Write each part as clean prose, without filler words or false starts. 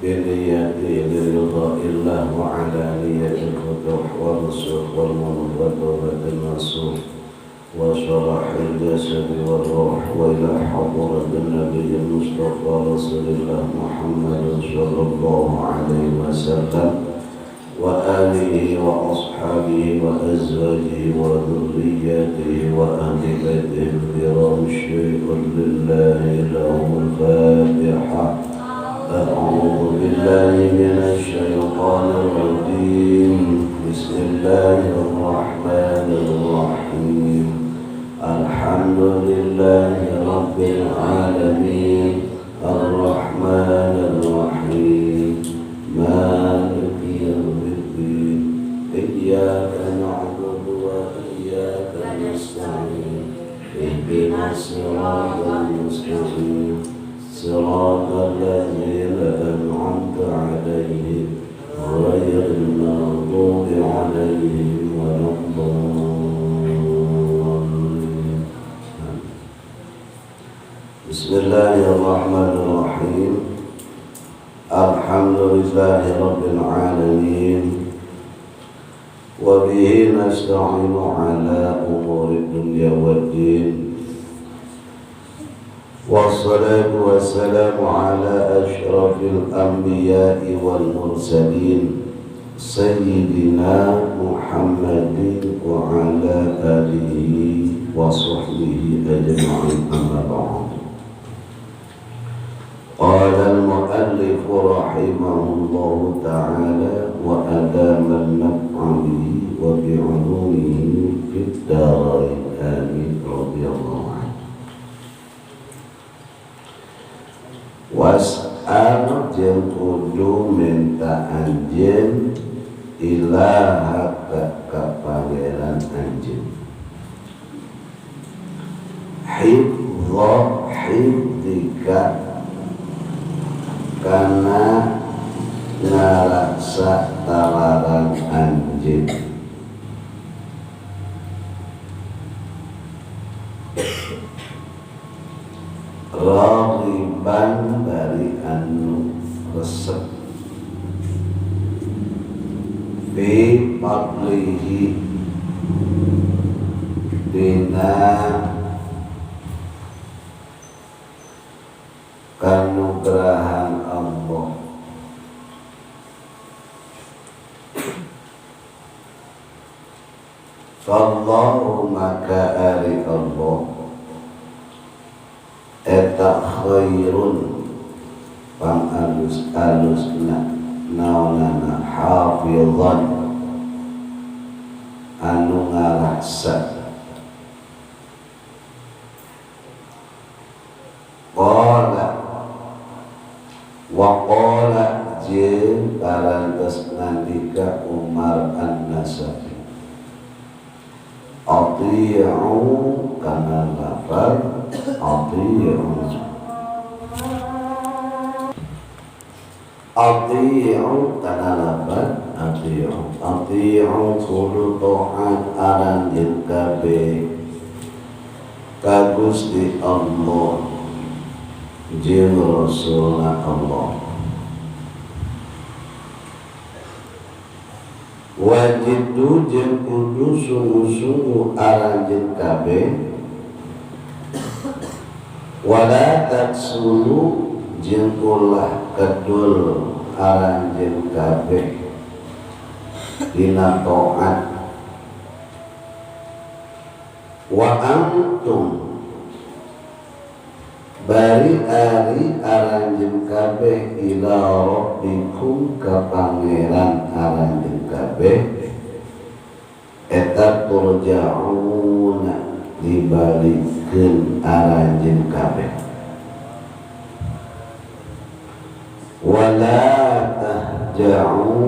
بنية لرضاء الله وعلى نية الفتوح والرسوخ والمنوبة النصوح وشرح الجسد والروح وإلى حضرة النبي المصطفى رسول الله محمد صلى الله عليه وسلم وآله وأصحابه وأزواجه وذرياته وأهل بيته الكرام شيء لله لهم الفاتحة. أعوذ بالله من الشيطان الرجيم. بسم الله الرحمن الرحيم. الحمد لله رب العالمين الرحمن الرحيم مالك يوم الدين إياك نعبد وإياك نستعين اهدنا الصراط المستقيم صراط الذين أنعمت عليهم غير المغضوب عليهم ولا الضالين. بسم الله الرحمن الرحيم. الحمد لله رب العالمين وبه نستعين على أمور الدنيا والدين والصلاة والسلام على أشرف الأنبياء والمرسلين سيدنا محمد وعلى آله وصحبه أجمعين أما بعد. قال المؤلف رحمه الله تعالى وأدام النفع به وبعلومه في الدارين آمين رضي الله عنه. Was'al jeung kudu minta anjeun ilaha ka pangeran anjeun hifdza hifdzika kana ngaraksa talaran anjeun ragiban dari anu resep fi fadlihi dina kanugrahan Allah fallahu maka ari Allah eta khairun pang alus-alusna naonana hafizan anu ngaraksa qala wa qala jeung parantos nandika Umar An-Nasafi ati'u kana lafal ati'u kana lafal ati'u kudu ta'at aran jeung kabeh ka Gusti Allah jeung Rasulna Allah. Wajib jeung kudu sungguh-sungguh aran jeung kabeh wala taksulu jeung ulah kedul aran jeung kabeh dina taat wa antum bari ari aran jeung kabeh ila rabbikum ka pangeran aran jeung kabeh eta turja'una dibalikeun aran jeung kabeh wala tahja'u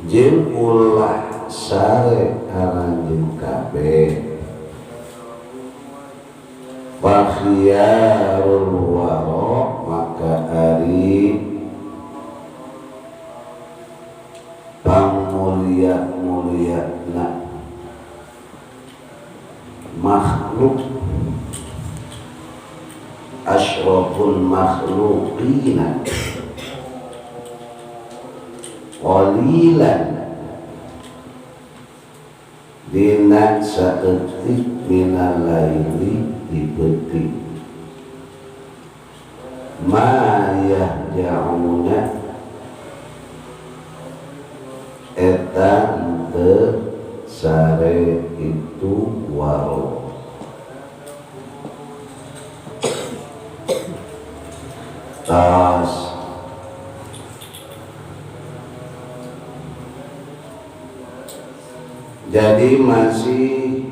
jeung ulah sare aran jeung kabeh fakhiyarul wara maka ari pangmulia-muliana makhluk asyraful makhluqina qalilan dina saeutik minal laili dibetik ma yahja'una eta teu sare itu waro tas jadi masih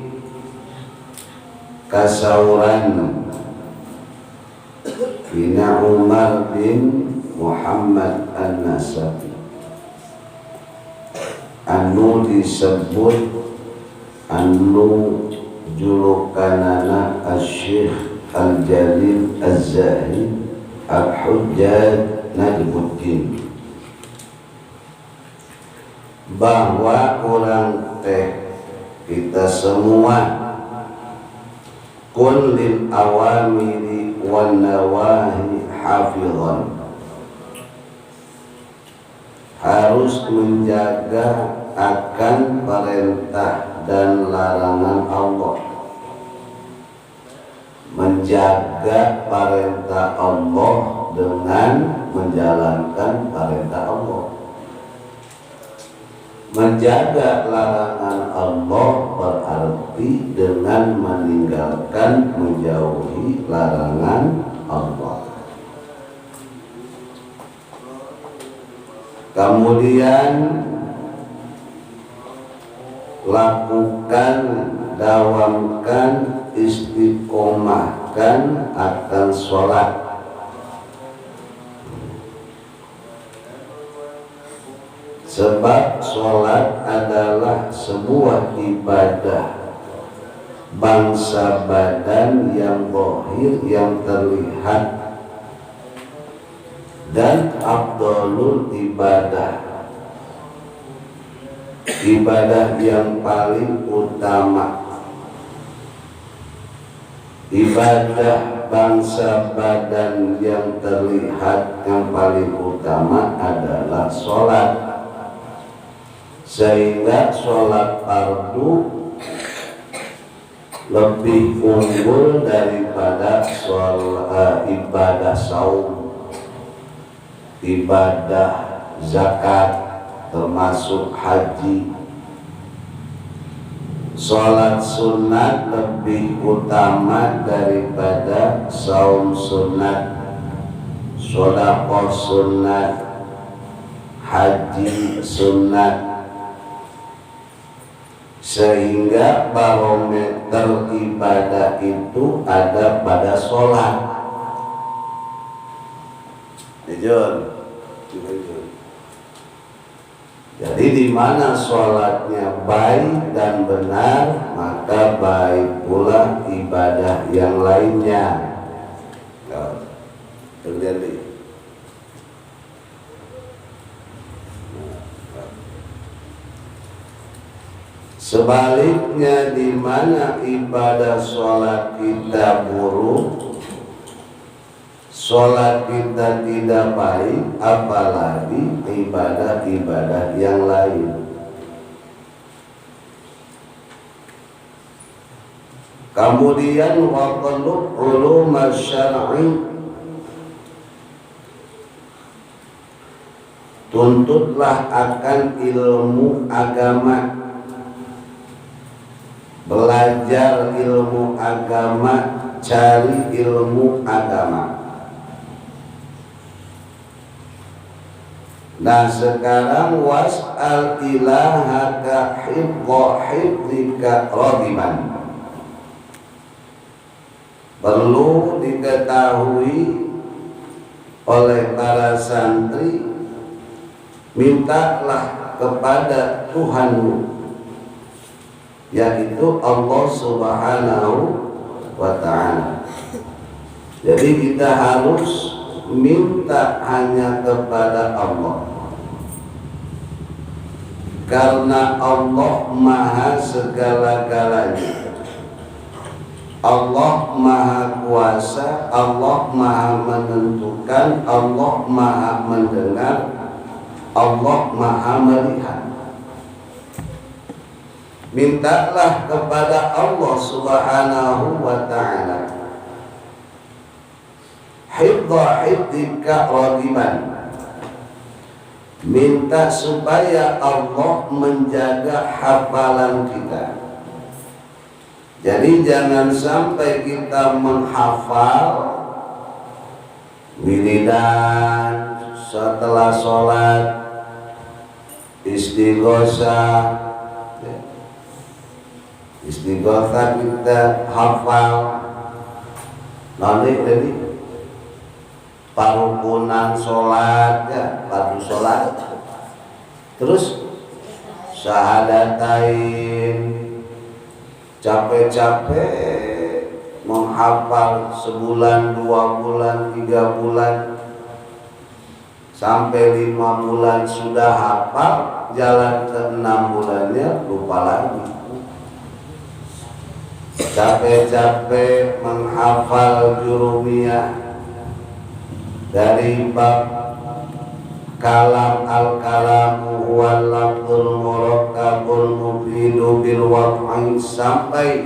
kasauran Bina Umar bin Muhammad An-Nasafi anu disebut anu julukanana Asy-Syaikh Al-Jalil Az-Zahid Al-Hujjaj Najmuddin, bahwa orang teh kita semua kun lil awamiri wan nawahi hafizan, harus menjaga akan perintah dan larangan Allah, menjaga perintah Allah dengan menjalankan perintah Allah, menjaga larangan Allah berarti dengan meninggalkan, menjauhi larangan Allah. Kemudian lakukan, dawamkan, istiqomahkan akan sholat. Sebab sholat adalah sebuah ibadah bangsa badan yang zahir, yang terlihat, dan afdalul ibadah, ibadah yang paling utama. Ibadah bangsa badan yang terlihat yang paling utama adalah sholat. Sehingga sholat fardu lebih unggul daripada sholat ibadah saum, ibadah zakat, termasuk haji. Sholat sunat lebih utama daripada saum sunat, sedekah sunat, haji sunat. Sehingga barometer ibadah itu ada pada sholat. Jadi di mana sholatnya baik dan benar, maka baik pula ibadah yang lainnya. Terjadi. Sebaliknya, di mana ibadah sholat kita buruk, sholat kita tidak baik, apalagi ibadah-ibadah yang lain. Kemudian waqalub ulum syar'i, tuntutlah akan ilmu agama. Belajar ilmu agama, cari ilmu agama. Nah sekarang was'al ilahaka hifdika radiman. Perlu diketahui oleh para santri, mintalah kepada Tuhanmu, yaitu Allah Subhanahu wa ta'ala. Jadi kita harus minta hanya kepada Allah, karena Allah maha segala-galanya. Allah maha kuasa, Allah maha menentukan, Allah maha mendengar, Allah maha melihat. Mintalah kepada Allah subhanahu wa ta'ala hifdha hifdika ragiban, minta supaya Allah menjaga hafalan kita. Jadi jangan sampai kita menghafal wiridan setelah sholat, istighosah kita hafal, nanti jadi parukunan sholat ya, padu sholat, terus syahadatain, capek-capek menghafal sebulan, 2 bulan, 3 bulan, sampai 5 bulan sudah hafal, jalan ke 6 bulannya lupa lagi. Capek-capek menghafal jurumiyah dari bab kalam al-kalamu wal lafzul murakkabul mufidu bil wad'i sampai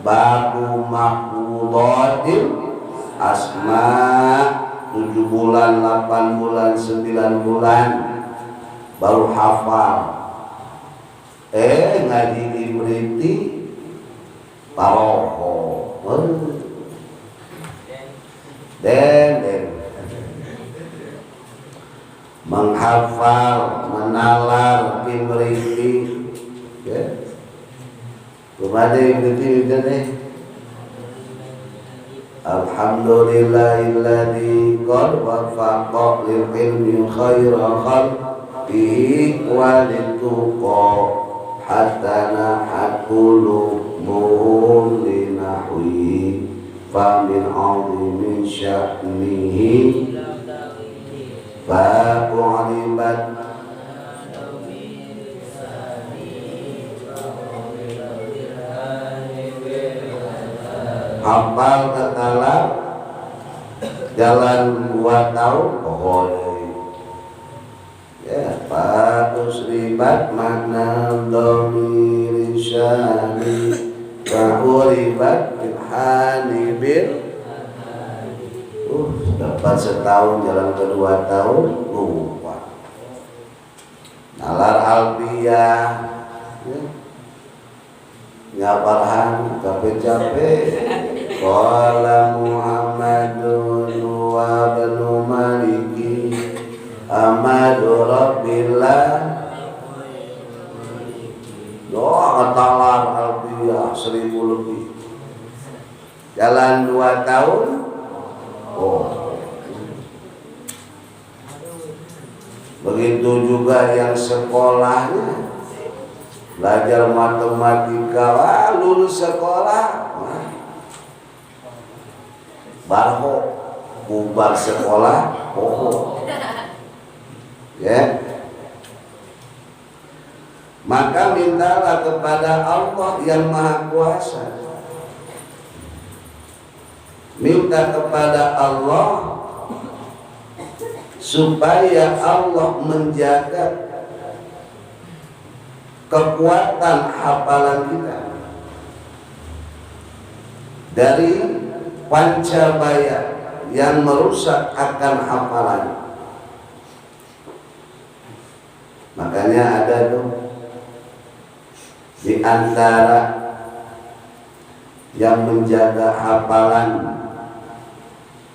babu mahfudzatil asma, 7 bulan, 8 bulan, 9 bulan baru hafal. Ngaji ibriti paroho den menghafal, menalar ibriti ya. Kepada ibriti deh. Alhamdulillahilladzi qad wafaqa lil ilmi khairan khalqihi wa lituqa hatta nahaqulu mu'minahwi fa min 'azimi sya'nihi fa qulibat hafal katalah jalan 2 tahun ya, patus ribat makna dhamir syani kahuribat bilhani bil dapat setahun, jalan ke 2 tahun lupa. Nalar alfiyah ya. Ngaparhan capek-capek qala Muhammadun wa banu maliki amadu rabbillah doa talar alfiyah 1000 lebih, jalan 2 tahun. Begitu juga yang sekolahnya belajar matematika, lulus sekolah barho, bubar sekolah ya. Maka mintalah kepada Allah yang Maha Kuasa, minta kepada Allah supaya Allah menjaga kekuatan hafalan kita dari pancabaya yang merusak akan hafalan. Makanya ada tuh di antara yang menjaga hafalan,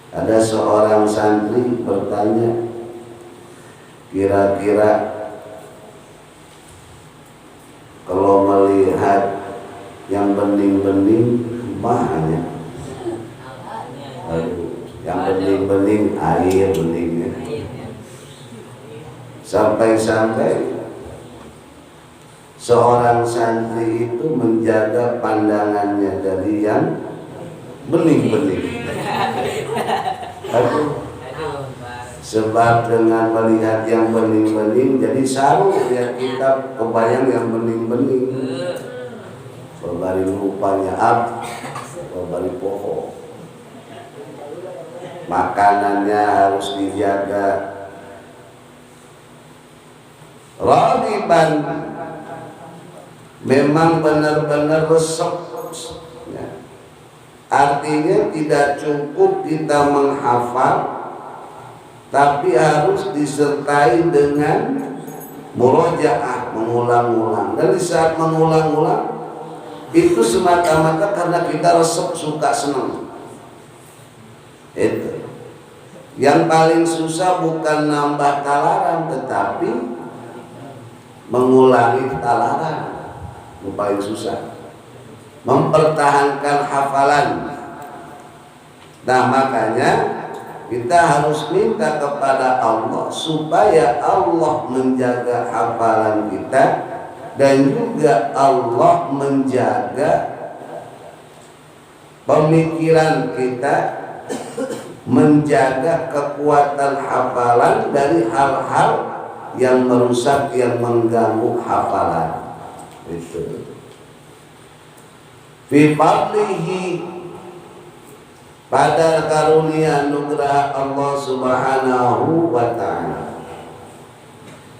ada seorang santri bertanya, kira-kira kalau melihat yang bening-bening banyak, yang bening-bening air beningnya, sampai-sampai seorang santri itu menjaga pandangannya dari yang bening-bening. Sebab dengan melihat yang bening-bening jadi saru ya, kita kebayang yang bening-bening. Berbari rupanya bari pohon. Makanannya harus dijaga. Raghiban, memang benar-benar resep. Ya. Artinya tidak cukup kita menghafal, tapi harus disertai dengan murojaah, mengulang-ulang. Dan di saat mengulang-ulang itu semata-mata karena kita resep, suka, senang. Itu yang paling susah bukan nambah talaran, tetapi mengulangi talaran yang paling susah, mempertahankan hafalan. Nah, makanya kita harus minta kepada Allah supaya Allah menjaga hafalan kita, dan juga Allah menjaga pemikiran kita, menjaga kekuatan hafalan dari hal-hal yang merusak, yang mengganggu hafalan. Itu. Fi fadlihi, pada karunia anugerah Allah Subhanahu wa ta'ala.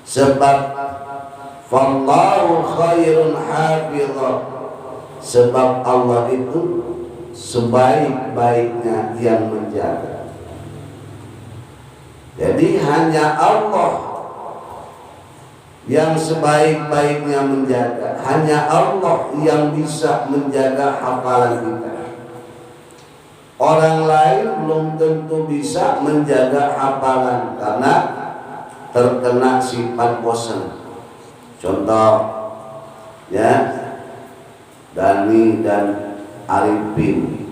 Sebab fallahu khairun hafizah, sebab Allah itu sebaik-baiknya yang menjaga. Jadi hanya Allah yang sebaik-baiknya menjaga. Hanya Allah yang bisa menjaga hafalan kita. Orang lain belum tentu bisa menjaga hafalan karena terkena sifat bosan. Contoh, ya, Dani dan Arifin.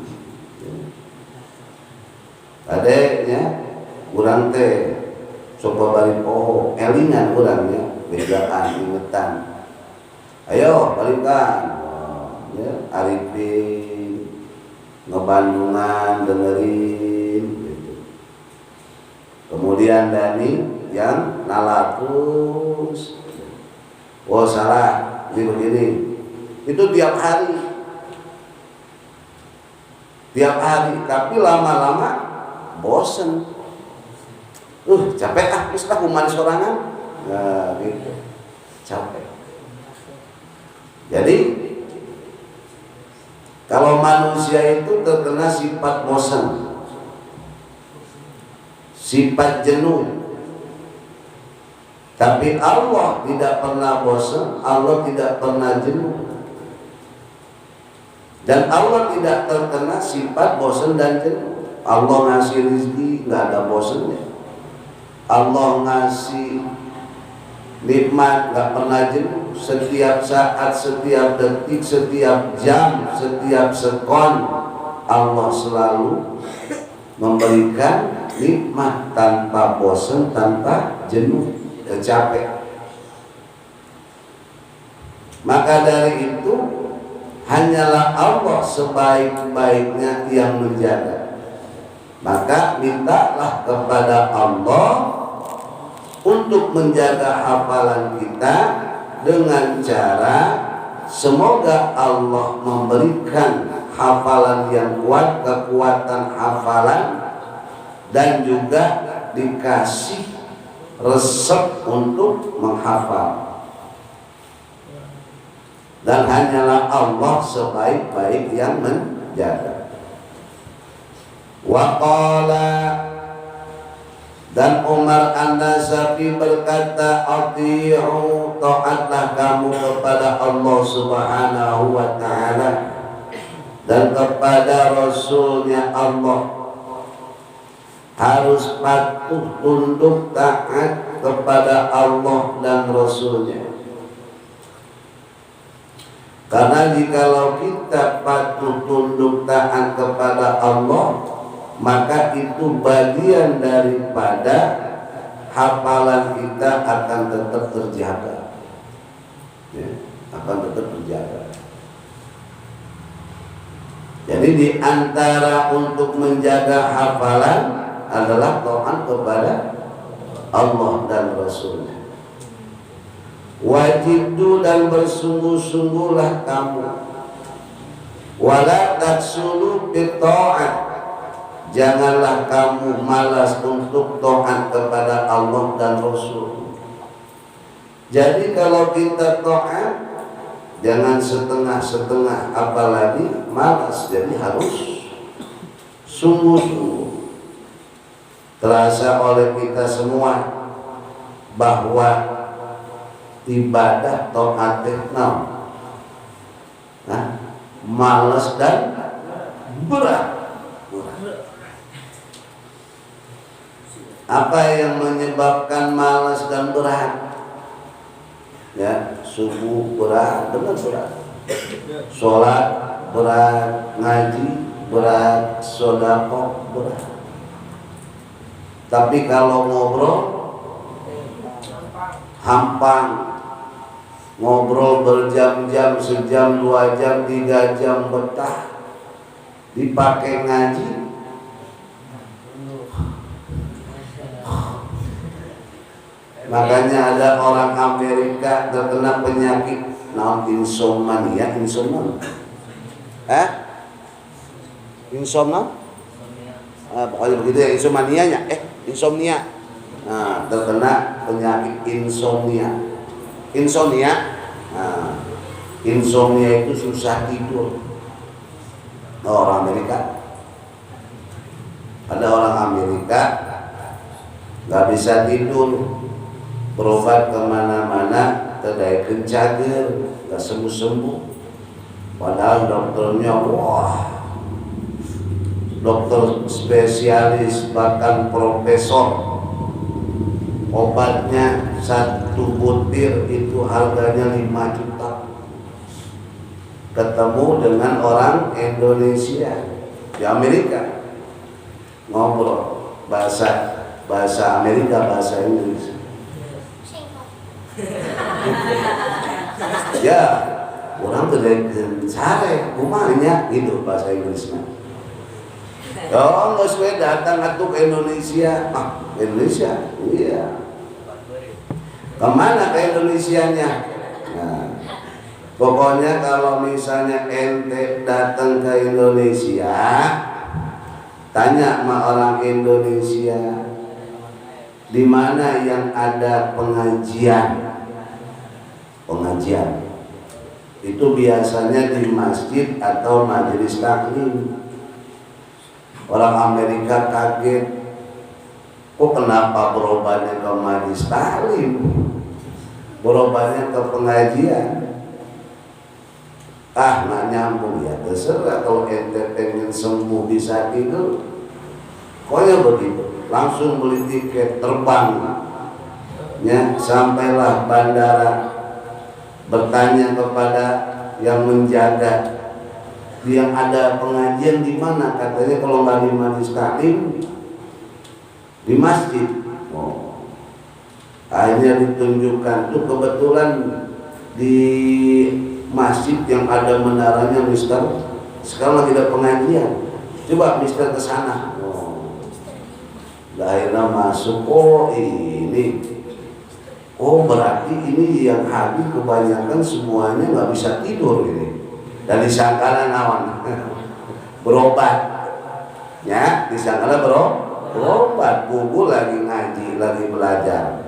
Adeknya kurang teh coba balik poho, elingan kurangnya, bedaan ingetan. Ayo balikan, ya, Arifin ngebandungan dengerin gitu. Kemudian Dani yang nalar terus, oh salah, ini begini. Itu tiap hari, tapi lama-lama bosen. Capek terus kumaha sorangan. Nah, gitu. Capek. Jadi kalau manusia itu terkena sifat bosan, sifat jenuh. Tapi Allah tidak pernah bosan, Allah tidak pernah jenuh. Dan Allah tidak terkena sifat bosan dan jenuh. Allah ngasih rezeki nggak ada bosannya. Allah ngasih nikmat nggak pernah jenuh. Setiap saat, setiap detik, setiap jam, setiap sekon, Allah selalu memberikan nikmat tanpa bosan, tanpa jenuh, capek. Maka dari itu hanyalah Allah sebaik-baiknya yang menjaga. Maka mintalah kepada Allah untuk menjaga hafalan kita dengan cara semoga Allah memberikan hafalan yang kuat, kekuatan hafalan, dan juga dikasih resep untuk menghafal. Dan hanyalah Allah sebaik-baik yang menjaga. Waqala, dan Umar An-Nasafi berkata, ati'u, taatlah kamu kepada Allah Subhanahu wa ta'ala dan kepada Rasulnya Allah. Harus patuh tunduk taat kepada Allah dan Rasulnya. Karena jikalau kita patuh tunduk taat kepada Allah, maka itu bagian daripada hafalan kita akan tetap terjaga, ya, akan tetap terjaga. Jadi di antara untuk menjaga hafalan adalah taat kepada Allah dan Rasulnya. Wajib dan bersungguh-sungguhlah kamu Wala taksulu bitta'at, janganlah kamu malas untuk taat kepada Allah dan Rasul. Jadi kalau kita taat, jangan setengah-setengah, apalagi malas. Jadi harus sungguh-sungguh. Terasa oleh kita semua bahwa ibadah taat malas dan berat. Apa yang menyebabkan malas dan berat? Ya, subuh berat, benar berat. Sholat berat, ngaji berat, sedekah berat. Tapi kalau ngobrol hampang, ngobrol berjam-jam, sejam, 2 jam, 3 jam betah, dipakai ngaji, makanya ada orang Amerika terkena penyakit insomnia, pokoknya begitu ya, insomnia. Nah, terkena penyakit insomnia. Insomnia itu susah tidur. Orang Amerika, ada orang Amerika nggak bisa tidur, berobat kemana-mana, terdaya kencager, nggak sembuh-sembuh. Padahal dokternya, dokter spesialis, bahkan profesor. Obatnya 1 butir itu harganya 5 juta. Ketemu dengan orang Indonesia di Amerika, ngobrol bahasa Amerika, bahasa Inggris. Ya, orang terdekat sare, rumahnya gitu bahasa Inggrisnya. Oh, nggak sesuai datang atau ke Indonesia. Indonesia, iya. Kemana ke Indonesianya? Nah, pokoknya kalau misalnya ente datang ke Indonesia, tanya sama orang Indonesia, di mana yang ada pengajian. Itu biasanya di masjid atau majelis taklim. Orang Amerika kaget, kok kenapa berobatnya ke majelis taklim, berobatnya ke pengajian? Nggak nyambung. Ya terserah, kalau ente pengen sembuh bisa tidur, pokoknya begitu. Langsung beli tiket terbang, ya, sampailah bandara, bertanya kepada yang menjaga, yang ada pengajian di mana? Katanya kalau nggak di majelis taklim, di masjid. Akhirnya ditunjukkan tuh, kebetulan di masjid yang ada menaranya, Mister, sekarang lagi ada pengajian, coba Mister ke sana. Akhirnya masuk, berarti ini yang habis kebanyakan semuanya nggak bisa tidur ini. Dan disangkala nawan berobat, ya, disangkala berobat, buku lagi ngaji, lagi belajar.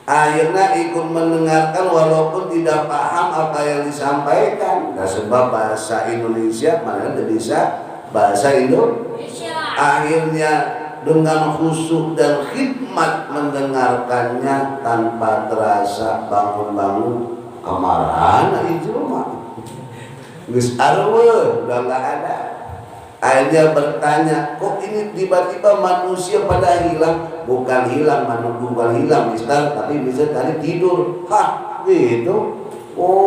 Akhirnya ikut mendengarkan walaupun tidak paham apa yang disampaikan. Nah, sebab bahasa Indonesia mana tidak bisa bahasa Indonesia. Akhirnya dengan khusyuk dan khidmat mendengarkannya, tanpa terasa bangun-bangun kemarahan itu rumah. Gus arwe udah nggak ada. Akhirnya bertanya, kok ini tiba-tiba manusia pada hilang? Bukan hilang, Mister, tapi bisa tadi tidur. Gitu.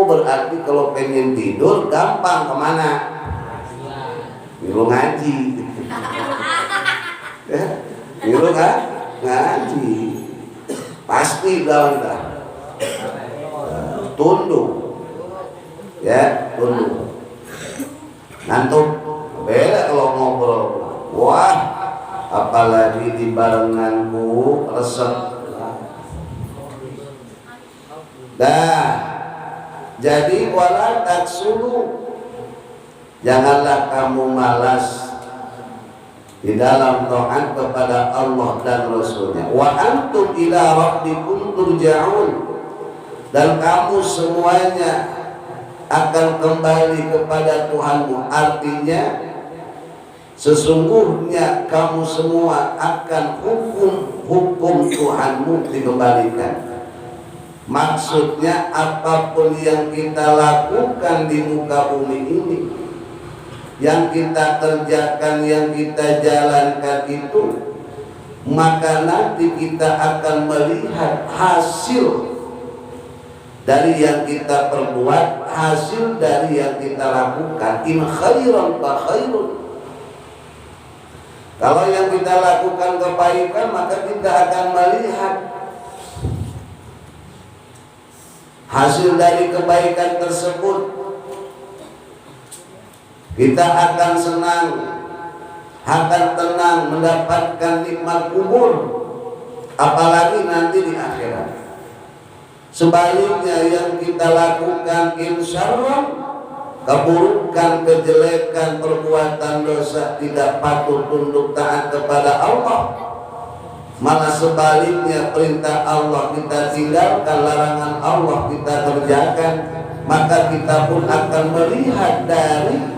Berarti kalau pengen tidur gampang, kemana? Milu ngaji. Milu ngaji. Pasti gawan dah. Tunduk. Ya, tunduk. Ngantuk. Beda kalau ngobrol. Wah, apalagi di barenganku resep. Jadi wala taksulu, Janganlah kamu malas di dalam taat kepada Allah dan Rasulnya. Wa antum ila rabbikum turja'un, dan kamu semuanya akan kembali kepada Tuhanmu. Artinya sesungguhnya kamu semua akan hukum Tuhanmu dikembalikan. Maksudnya apapun yang kita lakukan di muka bumi ini, yang kita kerjakan, yang kita jalankan itu, maka nanti kita akan melihat hasil dari yang kita perbuat, hasil dari yang kita lakukan. In khairan fa khairun. Kalau yang kita lakukan kebaikan, maka kita akan melihat hasil dari kebaikan tersebut. Kita akan senang, akan tenang, mendapatkan nikmat kubur, apalagi nanti di akhirat. Sebaliknya yang kita lakukan insyaallah keburukan, kejelekan, perbuatan dosa, tidak patuh tunduk taat kepada Allah, malah sebaliknya perintah Allah kita tinggalkan, larangan Allah kita kerjakan, maka kita pun akan melihat dari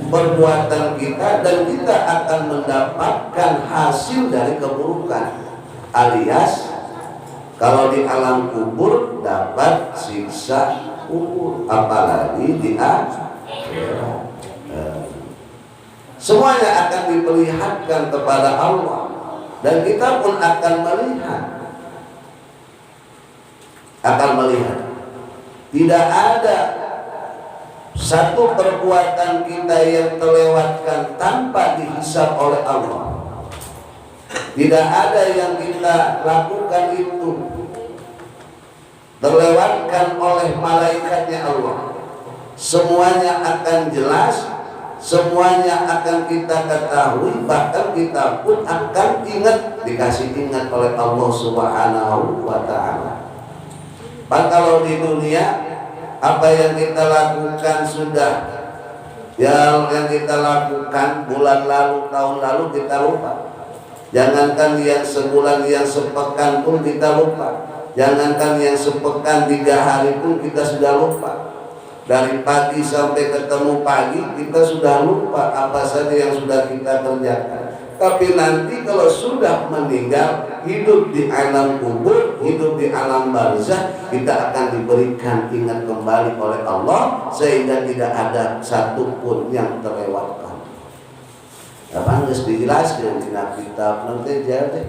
perbuatan kita dan kita akan mendapatkan hasil dari keburukan, alias kalau di alam kubur dapat siksa kubur, apalagi di akhirat. Semuanya akan diperlihatkan kepada Allah dan kita pun akan melihat. Tidak ada satu perbuatan kita yang terlewatkan tanpa dihisab oleh Allah. Tidak ada yang kita lakukan itu terlewatkan oleh malaikatnya Allah. Semuanya akan jelas, semuanya akan kita ketahui, bahkan kita pun akan dikasih ingat oleh Allah Subhanahu wa ta'ala. Bahkan kalau di dunia apa yang kita lakukan sudah, yang kita lakukan bulan lalu, tahun lalu kita lupa. Jangankan yang sebulan, yang sepekan pun kita lupa. Jangankan yang sepekan 3 hari pun kita sudah lupa. Dari pagi sampai ketemu pagi kita sudah lupa apa saja yang sudah kita kerjakan. Tapi nanti kalau sudah meninggal, hidup di alam kubur, hidup di alam barzakh, kita akan diberikan ingat kembali oleh Allah, sehingga tidak ada satupun yang terlewatkan. Apa harus dijelaskan di kitab nanti jadi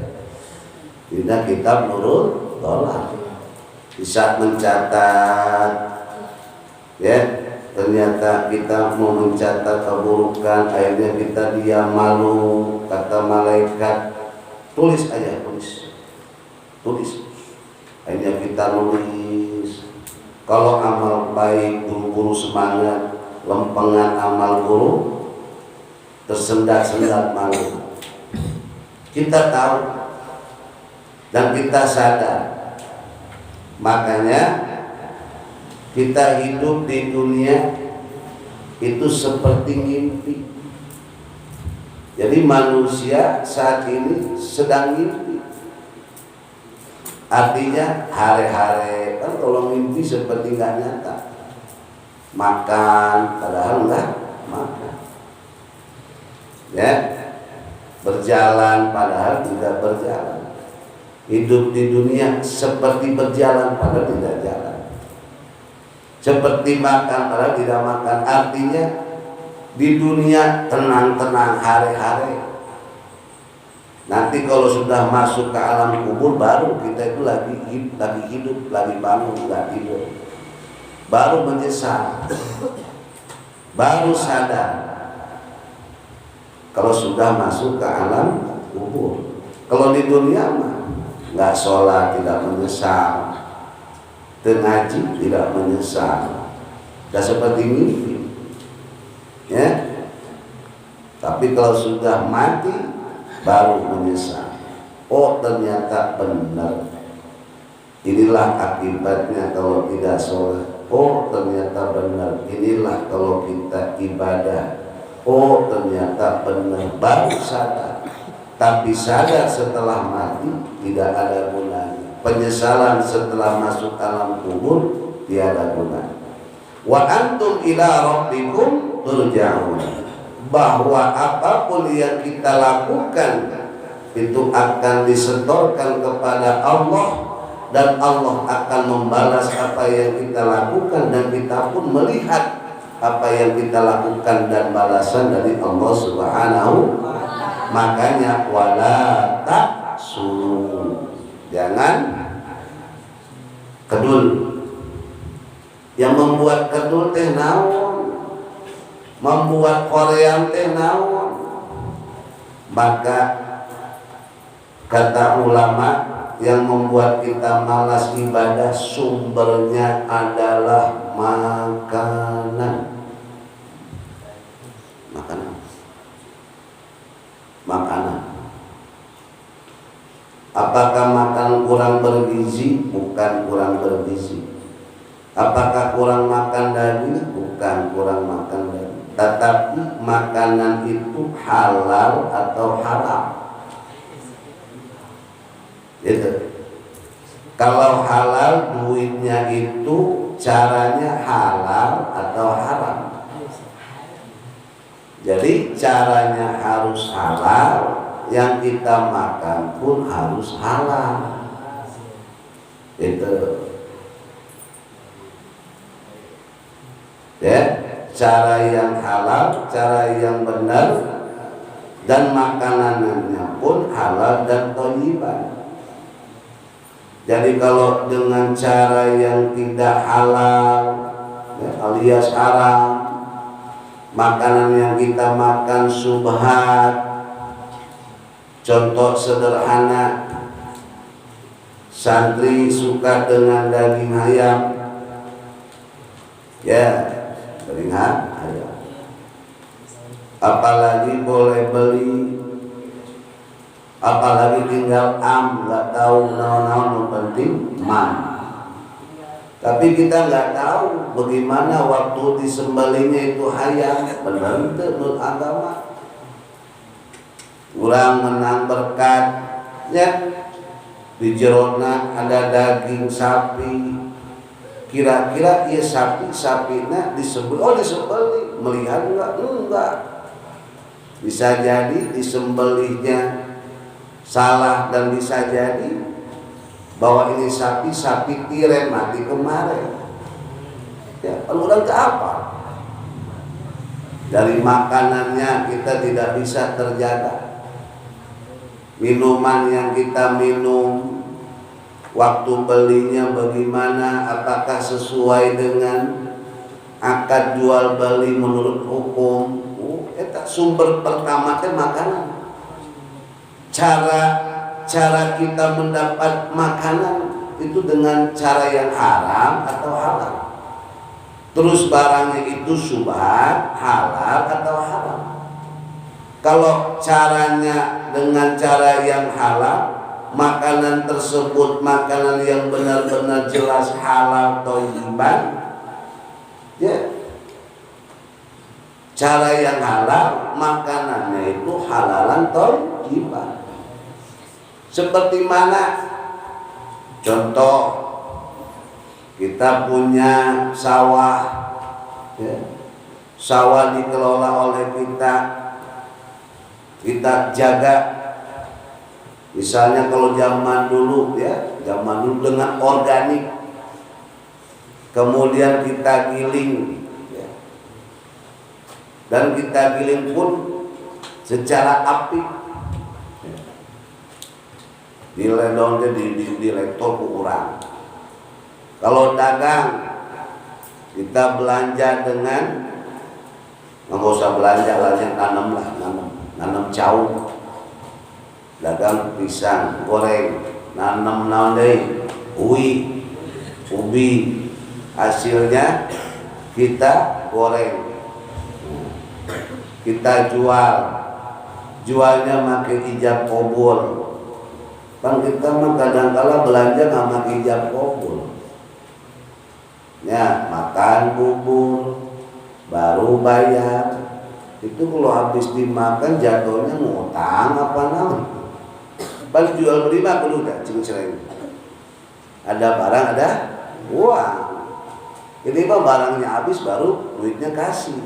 di kitab Nurul Dolar bisa mencatat, ya ternyata kita mau mencatat keburukan, akhirnya kita diam malu, kata malaikat tulis aja, tulis. Akhirnya kita nulis. Kalau amal baik, guru-guru semangat, lempengan amal guru tersendat-sendat malu. Kita tahu dan kita sadar. Makanya kita hidup di dunia itu seperti mimpi. Jadi manusia saat ini sedang mimpi. Artinya hari-hari kan kalau mimpi seperti nggak nyata. Makan padahal nggak makan. Ya, berjalan padahal tidak berjalan. Hidup di dunia seperti berjalan padahal tidak jalan. Seperti makan padahal tidak makan. Artinya di dunia tenang-tenang hari-hari. Nanti kalau sudah masuk ke alam kubur baru kita itu lagi hidup, lagi bangun, nggak tidur. Baru menyesal, baru sadar. Kalau sudah masuk ke alam kubur. Kalau di dunia mah nggak sholat tidak menyesal, ngaji tidak menyesal, nggak seperti mimpi, ya. Tapi kalau sudah mati baru menyesal. Oh ternyata benar. Inilah akibatnya kalau tidak sholat. Oh ternyata benar. Inilah kalau kita ibadah oh ternyata benar, baru sadar. Tapi sadar setelah mati tidak ada gunanya. Penyesalan setelah masuk alam kubur tiada gunanya. Wa antum ila rabbikum turja'un. Bahwa apapun yang kita lakukan itu akan disetorkan kepada Allah, dan Allah akan membalas apa yang kita lakukan, dan kita pun melihat apa yang kita lakukan dan balasan dari Allah Subhanahu. Makanya wala taksu, jangan kedul. Yang membuat kedul teh naon, membuat korean teh naon. Maka kata ulama, yang membuat kita malas ibadah sumbernya adalah makanan. Makanan. Apakah makan kurang bergizi? Bukan kurang bergizi. Apakah kurang makan daging? Bukan kurang makan daging. Tetapi makanan itu halal atau haram. Gitu. Kalau halal, duitnya itu caranya halal atau haram. Jadi caranya harus halal, yang kita makan pun harus halal. Itu ya, cara yang halal, cara yang benar, dan makanannya pun halal dan thayyiban. Jadi kalau dengan cara yang tidak halal, ya, alias haram, makanan yang kita makan subhat. Contoh sederhana, santri suka dengan daging ayam, ya, daging ayam. Apalagi boleh beli, apalagi tinggal nggak tahu naon-naon, penting man. Tapi kita nggak tahu bagaimana waktu disembelihnya itu ayam, benar itu menurut agama. Kurang menang berkatnya, di jerona ada daging sapi. Kira-kira ya sapinya disembelih, oh disembelih, melihat enggak. Bisa jadi disembelihnya salah, dan bisa jadi bahwa ini sapi tiren mati kemarin. Ya, peluang ke apa? Dari makanannya kita tidak bisa terjaga. Minuman yang kita minum, waktu belinya bagaimana, apakah sesuai dengan akad jual beli menurut hukum. Itu sumber pertama teh makanan. Cara kita mendapat makanan itu dengan cara yang haram atau halal. Terus barangnya itu subhat, halal atau haram. Kalau caranya dengan cara yang halal, makanan tersebut makanan yang benar-benar jelas halal thayyiban, ya. Cara yang halal, makanannya itu halalan thayyiban. Seperti mana? Contoh, kita punya sawah, ya. Sawah dikelola oleh kita jaga. Misalnya kalau zaman dulu, ya, zaman dulu dengan organik, kemudian kita giling, ya. Dan kita giling pun secara apik. Diledongnya di lektor ke orang. Kalau dagang, kita belanja dengan, nggak usah belanja lah, nanam jauh. Dagang pisang goreng, nanam naon ubi, hasilnya kita goreng, kita jualnya pakai ijab kabul. Kan kita mah kadang-kala belanja nggak pakai ijab kabul, ya, makan bubur baru bayar, Itu kalau habis dimakan jatuhnya ngutang apa namanya. Paling jual beli mah kudu dah cing-cing. Ada barang ada uang. Ini mah barangnya habis baru duitnya kasih.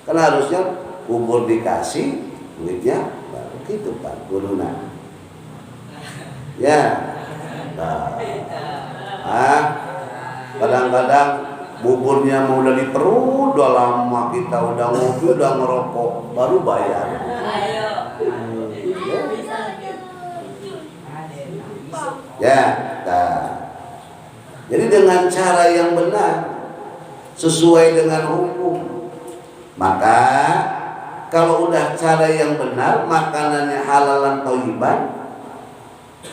Kan harusnya kubur dikasih, duitnya baru gitu Pak kuduna. Ya. Nah, kadang-kadang buburnya mau udah di perut, udah lama kita udah ngopi, udah ngerokok, baru bayar. Ya, nah. Jadi dengan cara yang benar, sesuai dengan hukum, maka kalau udah cara yang benar, makanannya halalan thayyiban,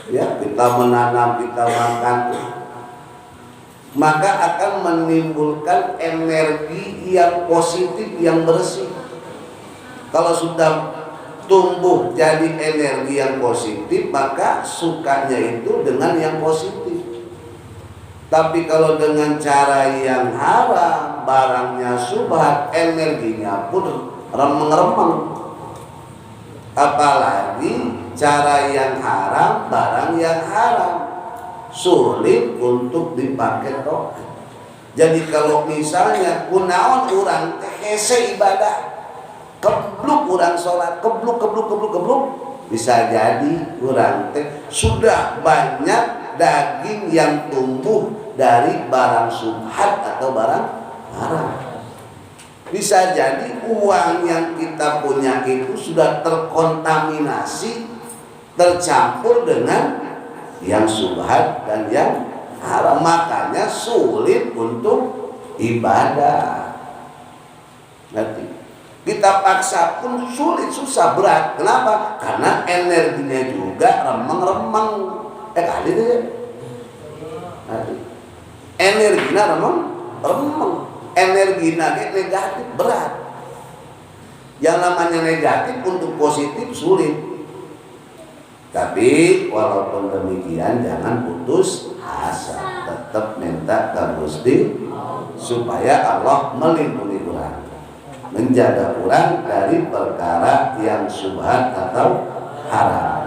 ya kita menanam, kita makan, maka akan menimbulkan energi yang positif, yang bersih. Kalau sudah tumbuh jadi energi yang positif, maka sukanya itu dengan yang positif. Tapi kalau dengan cara yang haram, barangnya subhat, energinya pun remeng-remeng. Apalagi cara yang haram, barang yang haram, sulit untuk dipakai toh. Jadi kalau misalnya kunaon urang hese ibadah, kebluk urang sholat, kebluk, bisa jadi urang teh sudah banyak daging yang tumbuh dari barang subhat atau barang haram. Bisa jadi uang yang kita punya itu sudah terkontaminasi, tercampur dengan yang subhat dan yang haram. Makanya sulit untuk ibadah. Nanti kita paksa pun sulit, susah, berat. Kenapa? Karena energinya juga remeng-remeng. Kali deh. Energinya remeng. Energinya negatif, berat. Yang namanya negatif untuk positif sulit. Tapi walaupun demikian jangan putus asa, tetap minta ke Gusti supaya Allah melindungi orang, menjaga orang dari perkara yang subhat atau haram.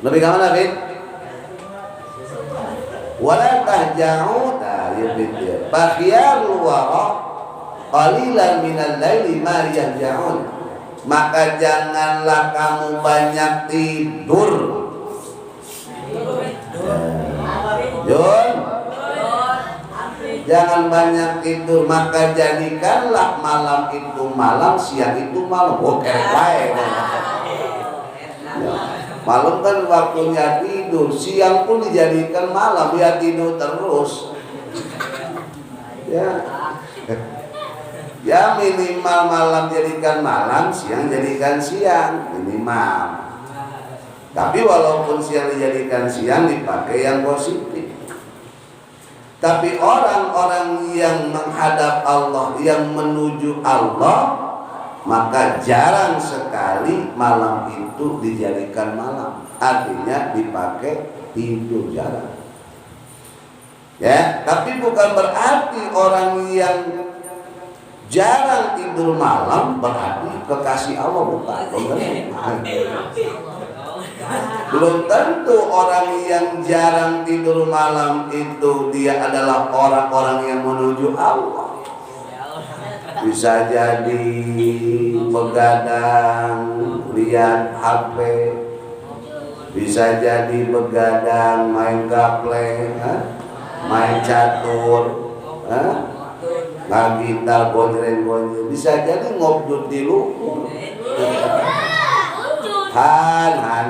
Lebih ke mana, Bin? Wala tahja'u ta'yibid bakhiyarul wara qalilan minal laili ma yahja'un. Maka janganlah kamu banyak tidur. Jun, jangan banyak tidur, maka jadikanlah malam itu malam, siang itu malam. Oke, baik. Malam kan waktunya tidur, siang pun dijadikan malam, biar tidur terus. Ya, ya minimal malam jadikan malam, siang jadikan siang minimal. Tapi walaupun siang dijadikan siang, dipakai yang positif. Tapi orang-orang yang menghadap Allah, yang menuju Allah, maka jarang sekali malam itu dijadikan malam. Artinya dipakai tidur, jarang. Ya, tapi bukan berarti orang yang jarang tidur malam berarti kekasih Allah, bukan. Belum tentu orang yang jarang tidur malam itu dia adalah orang-orang yang menuju Allah. Bisa jadi begadang lihat HP, bisa jadi begadang main gaple, main catur, ngagitar gonjreng-gonjreng, bisa jadi ngobdut di luhur. Han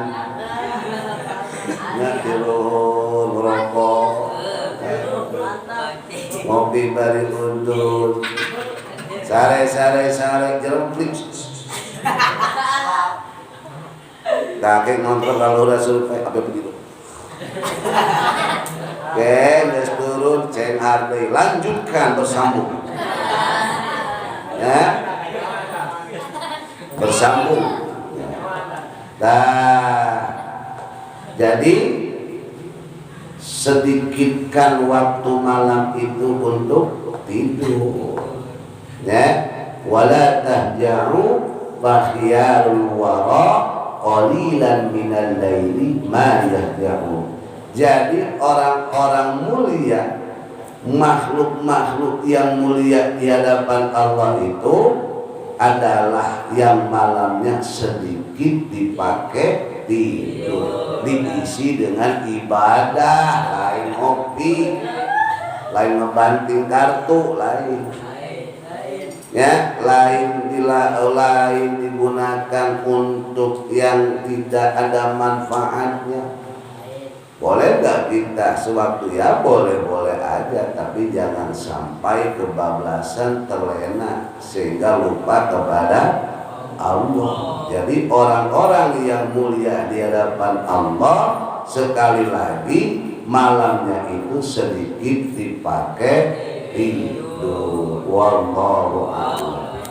di luhur ngerokok, ngopi bari undut, sare jeremplik. Kakek ngontrol kalau Rasul apa begitu. Oke, udah turun, ceng hargai, lanjutkan bersambung. Ya, bersambung. Nah, jadi sedikitkan waktu malam itu untuk tidur. Ya, wala tahja'u fakhiyarul wara qalilan minal laili ma yahja'u. Jadi orang-orang mulia, makhluk-makhluk yang mulia di hadapan Allah itu adalah yang malamnya sedikit dipakai tidur, diisi dengan ibadah, lain ngopi, lain ngebanting kartu, lain ya, lain digunakan untuk yang tidak ada manfaatnya. Boleh gak kita sewaktu? Ya boleh-boleh aja, tapi jangan sampai kebablasan, terlena sehingga lupa kepada Allah. Jadi orang-orang yang mulia di hadapan Allah, sekali lagi malamnya itu sedikit dipakai tidur. Wallahu a'lam.